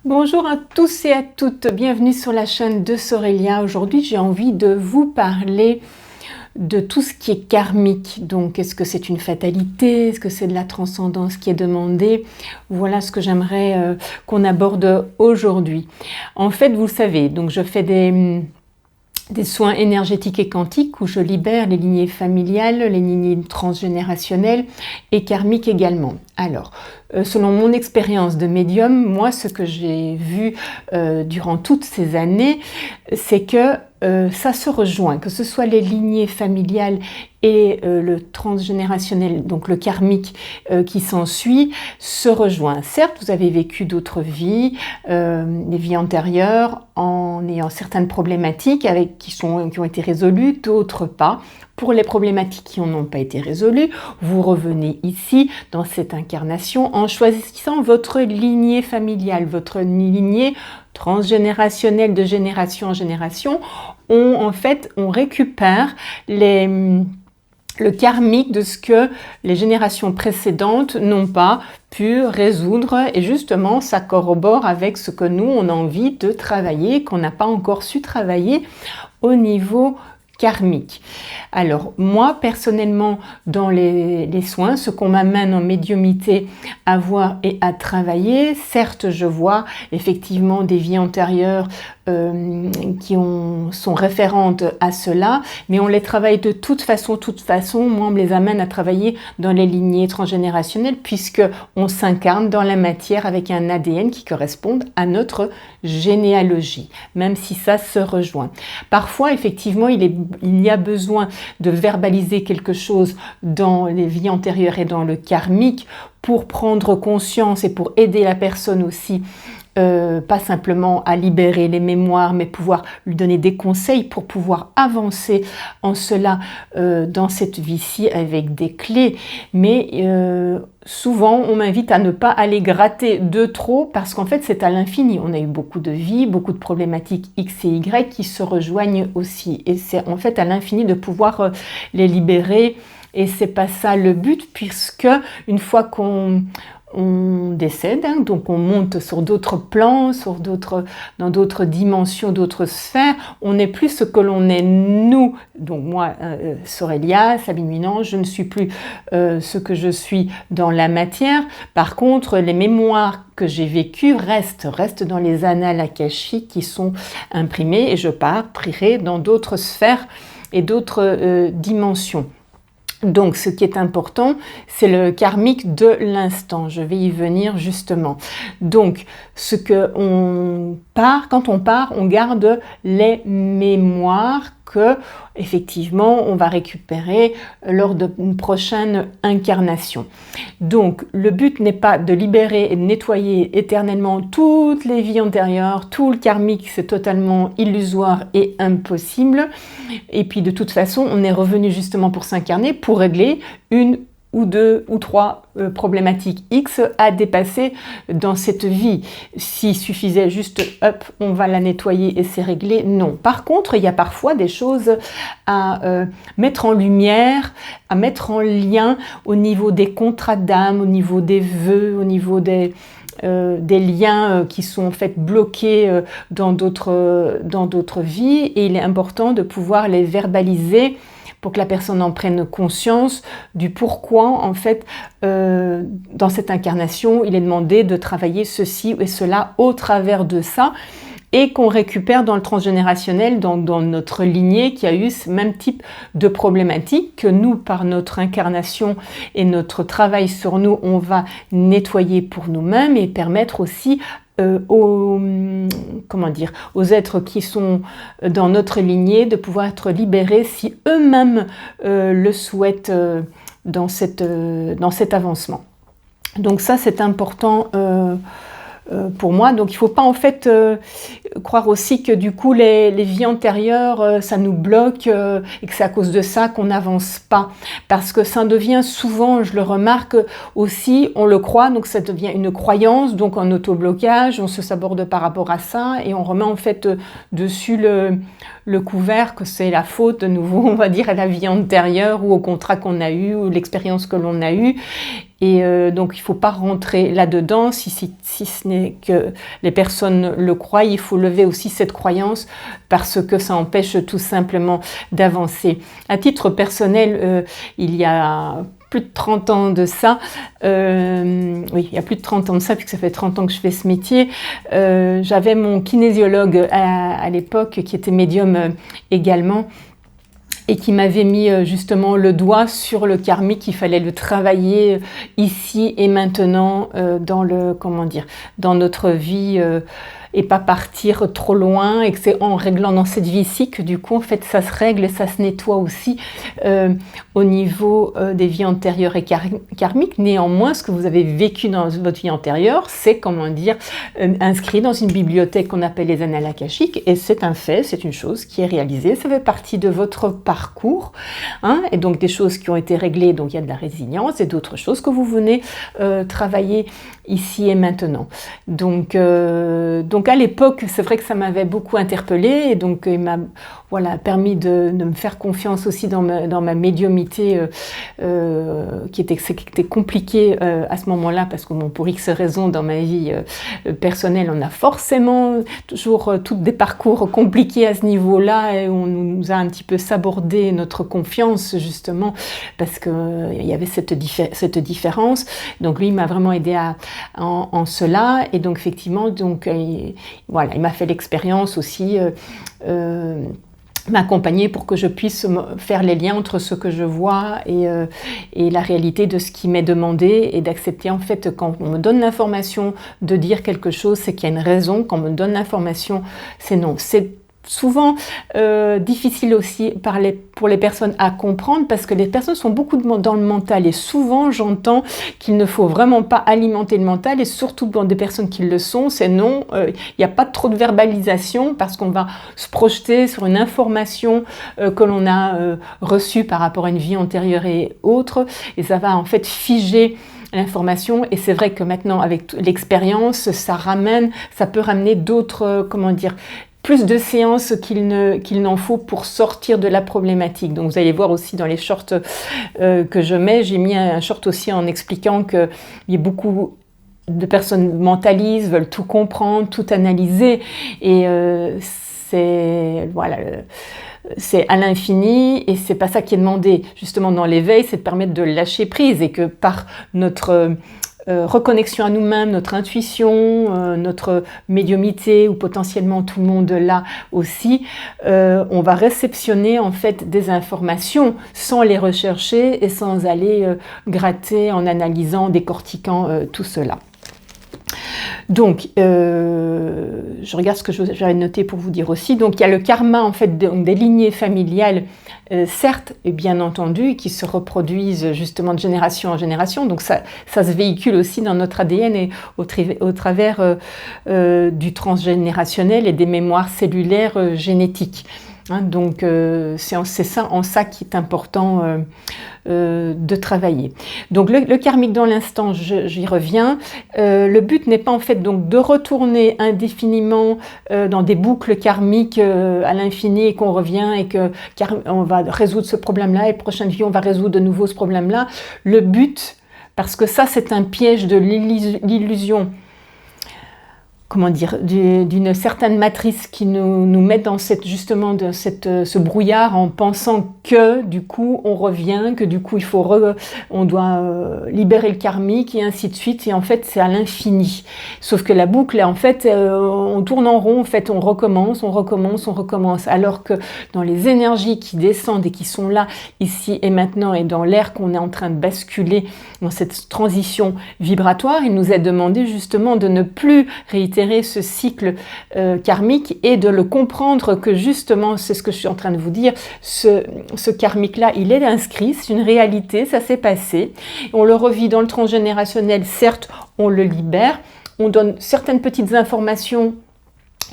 Bonjour à tous et à toutes, bienvenue sur la chaîne de Sorelia. Aujourd'hui, j'ai envie de vous parler de tout ce qui est karmique. Donc, est-ce que c'est une fatalité? Est-ce que c'est de la transcendance qui est demandée? Voilà ce que j'aimerais qu'on aborde aujourd'hui. En fait, vous le savez, donc je fais des soins énergétiques et quantiques où je libère les lignées familiales, les lignées transgénérationnelles et karmiques également. Alors, selon mon expérience de médium, moi, ce que j'ai vu durant toutes ces années, c'est que ça se rejoint, que ce soit les lignées familiales et le transgénérationnel, donc le karmique qui s'ensuit, se rejoint. Certes, vous avez vécu d'autres vies, des vies antérieures, en ayant certaines problématiques qui ont été résolues, d'autres pas. Pour les problématiques qui n'ont pas été résolues, vous revenez ici, dans cette incarnation, en choisissant votre lignée familiale, votre lignée transgénérationnelle de génération en génération. On récupère le karmique de ce que les générations précédentes n'ont pas pu résoudre, et justement ça corrobore avec ce que nous on a envie de travailler, qu'on n'a pas encore su travailler au niveau karmique. Alors moi personnellement dans les soins, ce qu'on m'amène en médiumité à voir et à travailler, certes je vois effectivement des vies antérieures sont référentes à cela, mais on les travaille de toute façon. Moi on me les amène à travailler dans les lignées transgénérationnelles, puisque on s'incarne dans la matière avec un ADN qui correspond à notre généalogie, même si ça se rejoint. Parfois effectivement il y a besoin de verbaliser quelque chose dans les vies antérieures et dans le karmique pour prendre conscience et pour aider la personne aussi, pas simplement à libérer les mémoires, mais pouvoir lui donner des conseils pour pouvoir avancer en cela dans cette vie-ci avec des clés. Mais souvent, on m'invite à ne pas aller gratter de trop, parce qu'en fait, c'est à l'infini. On a eu beaucoup de vies, beaucoup de problématiques X et Y qui se rejoignent aussi. Et c'est en fait à l'infini de pouvoir les libérer. Et c'est pas ça le but, puisque une fois qu'on décède, donc on monte sur d'autres plans, dans d'autres dimensions, d'autres sphères, on n'est plus ce que l'on est nous. Donc moi, Sorelia, Sabine Minant, je ne suis plus ce que je suis dans la matière. Par contre, les mémoires que j'ai vécues restent dans les annales akashiques qui sont imprimées, et je partirai dans d'autres sphères et d'autres dimensions. Donc, ce qui est important, c'est le karmique de l'instant. Je vais y venir justement. Donc, quand on part, on garde les mémoires que, effectivement, on va récupérer lors d'une prochaine incarnation. Donc, le but n'est pas de libérer et de nettoyer éternellement toutes les vies antérieures, tout le karmique, c'est totalement illusoire et impossible. Et puis, de toute façon, on est revenu justement pour s'incarner, pour régler une ou deux ou trois problématiques X à dépasser dans cette vie. S'il suffisait juste, hop, on va la nettoyer et c'est réglé, non. Par contre, il y a parfois des choses à mettre en lumière, à mettre en lien au niveau des contrats d'âme, au niveau des vœux, au niveau des liens qui sont en fait bloqués dans d'autres vies, et il est important de pouvoir les verbaliser pour que la personne en prenne conscience du pourquoi, en fait, dans cette incarnation, il est demandé de travailler ceci et cela au travers de ça, et qu'on récupère dans le transgénérationnel, dans notre lignée qui a eu ce même type de problématique que nous, par notre incarnation et notre travail sur nous, on va nettoyer pour nous-mêmes, et permettre aussi aux êtres qui sont dans notre lignée de pouvoir être libérés si eux-mêmes le souhaitent dans cet avancement. Donc ça, c'est important pour moi. Donc il ne faut pas en fait croire aussi que du coup les vies antérieures ça nous bloque et que c'est à cause de ça qu'on n'avance pas, parce que ça devient souvent, je le remarque aussi, on le croit, donc ça devient une croyance, donc un autoblocage, on se saborde par rapport à ça et on remet en fait dessus le couvert que c'est la faute de nouveau, on va dire, à la vie antérieure ou au contrat qu'on a eu ou l'expérience que l'on a eue. Et donc il ne faut pas rentrer là-dedans si ce n'est que les personnes le croient. Il faut lever aussi cette croyance parce que ça empêche tout simplement d'avancer. À titre personnel, il y a plus de 30 ans de ça, oui, il y a plus de 30 ans de ça, puisque ça fait 30 ans que je fais ce métier, j'avais mon kinésiologue à l'époque qui était médium également, et qui m'avait mis justement le doigt sur le karmique, qu'il fallait le travailler ici et maintenant dans notre vie et pas partir trop loin, et que c'est en réglant dans cette vie-ci que du coup en fait ça se règle et ça se nettoie aussi au niveau des vies antérieures et karmiques. Néanmoins, ce que vous avez vécu dans votre vie antérieure, c'est inscrit dans une bibliothèque qu'on appelle les annales akashiques, et c'est un fait, c'est une chose qui est réalisée, ça fait partie de votre parcours, hein, et donc des choses qui ont été réglées, donc il y a de la résilience et d'autres choses que vous venez travailler ici et maintenant. Donc à l'époque, c'est vrai que ça m'avait beaucoup interpellée, et donc il m'a permis de me faire confiance aussi dans ma médiumnité qui était compliquée à ce moment-là, parce que pour X raisons dans ma vie personnelle, on a forcément toujours toutes des parcours compliqués à ce niveau-là, et on nous a un petit peu sabordé notre confiance justement parce qu'il y avait cette différence. Donc lui, il m'a vraiment aidé en cela, et donc effectivement, il m'a fait l'expérience aussi m'accompagner pour que je puisse faire les liens entre ce que je vois et la réalité de ce qui m'est demandé, et d'accepter en fait quand on me donne l'information de dire quelque chose, c'est qu'il y a une raison. Quand on me donne l'information, c'est non. C'est souvent difficile aussi pour les personnes à comprendre, parce que les personnes sont beaucoup dans le mental, et souvent j'entends qu'il ne faut vraiment pas alimenter le mental, et surtout dans des personnes qui le sont, c'est non, il n'y a pas trop de verbalisation, parce qu'on va se projeter sur une information que l'on a reçue par rapport à une vie antérieure et autre, et ça va en fait figer l'information. Et c'est vrai que maintenant avec l'expérience, ça peut ramener d'autres, plus de séances qu'il n'en faut pour sortir de la problématique. Donc vous allez voir aussi dans les shorts que je mets, j'ai mis un short aussi en expliquant qu'il y a beaucoup de personnes mentalisent, veulent tout comprendre, tout analyser, et c'est à l'infini, et c'est pas ça qui est demandé. Justement dans l'éveil, c'est de permettre de lâcher prise, et que par notre reconnexion à nous-mêmes, notre intuition, notre médiumité, ou potentiellement tout le monde là aussi, on va réceptionner en fait des informations sans les rechercher et sans aller gratter en analysant, décortiquant tout cela. Donc, je regarde ce que j'avais noté pour vous dire aussi. Donc, il y a le karma en fait des lignées familiales, certes, et bien entendu, qui se reproduisent justement de génération en génération. Donc, ça se véhicule aussi dans notre ADN et au travers du transgénérationnel et des mémoires cellulaires génétiques. Hein, donc c'est ça en ça qui est important de travailler. Donc le karmique dans l'instant, j'y reviens. Le but n'est pas en fait donc de retourner indéfiniment dans des boucles karmiques à l'infini, et qu'on revient et on va résoudre ce problème-là, et prochaine vie on va résoudre de nouveau ce problème-là. Le but, parce que ça c'est un piège de l'illusion, d'une certaine matrice qui nous met dans ce brouillard, en pensant que du coup on revient, que du coup on doit libérer le karmique, et ainsi de suite, et en fait c'est à l'infini. Sauf que la boucle, en fait, on tourne en rond, en fait on recommence, alors que dans les énergies qui descendent et qui sont là, ici et maintenant, et dans l'air qu'on est en train de basculer dans cette transition vibratoire, il nous est demandé justement de ne plus réitérer ce cycle karmique, et de le comprendre que justement, c'est ce que je suis en train de vous dire, ce karmique-là, il est inscrit, c'est une réalité, ça s'est passé, on le revit dans le transgénérationnel, certes, on le libère, on donne certaines petites informations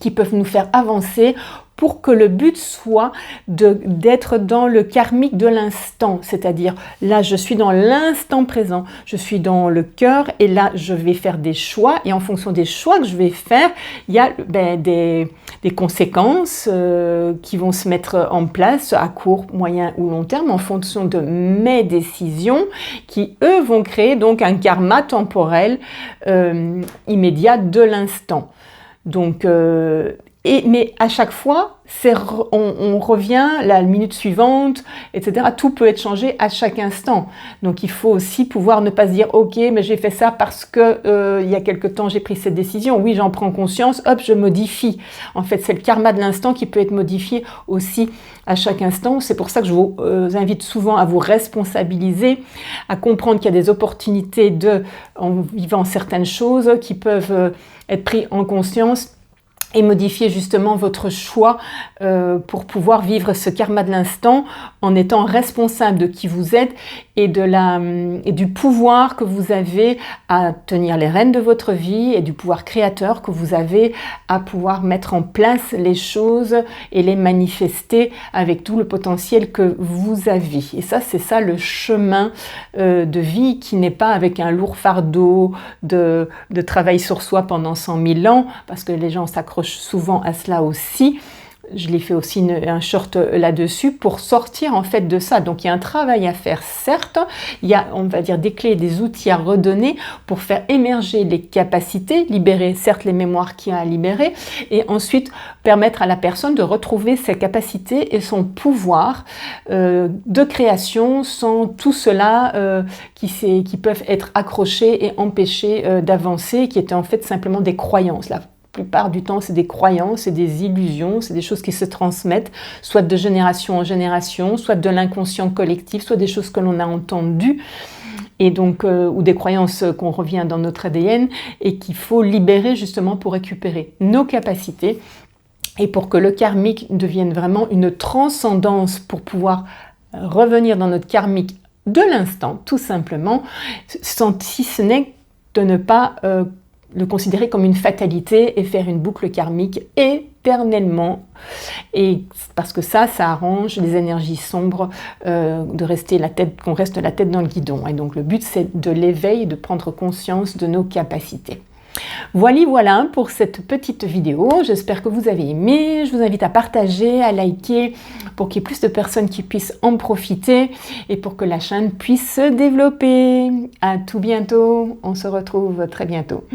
qui peuvent nous faire avancer, pour que le but soit d'être dans le karmique de l'instant, c'est-à-dire là je suis dans l'instant présent, je suis dans le cœur et là je vais faire des choix et en fonction des choix que je vais faire, il y a des conséquences qui vont se mettre en place à court, moyen ou long terme en fonction de mes décisions qui eux vont créer donc un karma temporel immédiat de l'instant. Donc, mais à chaque fois, on revient la minute suivante, etc. Tout peut être changé à chaque instant. Donc il faut aussi pouvoir ne pas se dire « Ok, mais j'ai fait ça parce que il y a quelque temps j'ai pris cette décision. Oui, j'en prends conscience, hop, je modifie. » En fait, c'est le karma de l'instant qui peut être modifié aussi à chaque instant. C'est pour ça que je vous invite souvent à vous responsabiliser, à comprendre qu'il y a des opportunités en vivant certaines choses qui peuvent être prises en conscience et modifier justement votre choix pour pouvoir vivre ce karma de l'instant en étant responsable de qui vous êtes et du pouvoir que vous avez à tenir les rênes de votre vie et du pouvoir créateur que vous avez à pouvoir mettre en place les choses et les manifester avec tout le potentiel que vous avez. Et ça, c'est ça le chemin de vie qui n'est pas avec un lourd fardeau de travail sur soi pendant 100 000 ans, parce que les gens s'accrochent souvent à cela aussi. Je l'ai fait aussi un short là-dessus pour sortir en fait de ça. Donc il y a un travail à faire, certes. Il y a, on va dire, des clés, des outils à redonner pour faire émerger les capacités, libérer certes les mémoires qu'il y a à libérer et ensuite permettre à la personne de retrouver ses capacités et son pouvoir de création sans tout cela qui peuvent être accrochés et empêchés d'avancer, qui étaient en fait simplement des croyances. La plupart du temps, c'est des croyances, c'est des illusions, c'est des choses qui se transmettent, soit de génération en génération, soit de l'inconscient collectif, soit des choses que l'on a entendues, et donc, ou des croyances qu'on revient dans notre ADN, et qu'il faut libérer justement pour récupérer nos capacités, et pour que le karmique devienne vraiment une transcendance pour pouvoir revenir dans notre karmique de l'instant, tout simplement, si ce n'est de ne pas le considérer comme une fatalité et faire une boucle karmique éternellement. Et parce que ça arrange les énergies sombres qu'on reste la tête dans le guidon. Et donc le but, c'est de l'éveil, de prendre conscience de nos capacités. Voilà pour cette petite vidéo. J'espère que vous avez aimé. Je vous invite à partager, à liker pour qu'il y ait plus de personnes qui puissent en profiter et pour que la chaîne puisse se développer. À tout bientôt. On se retrouve très bientôt.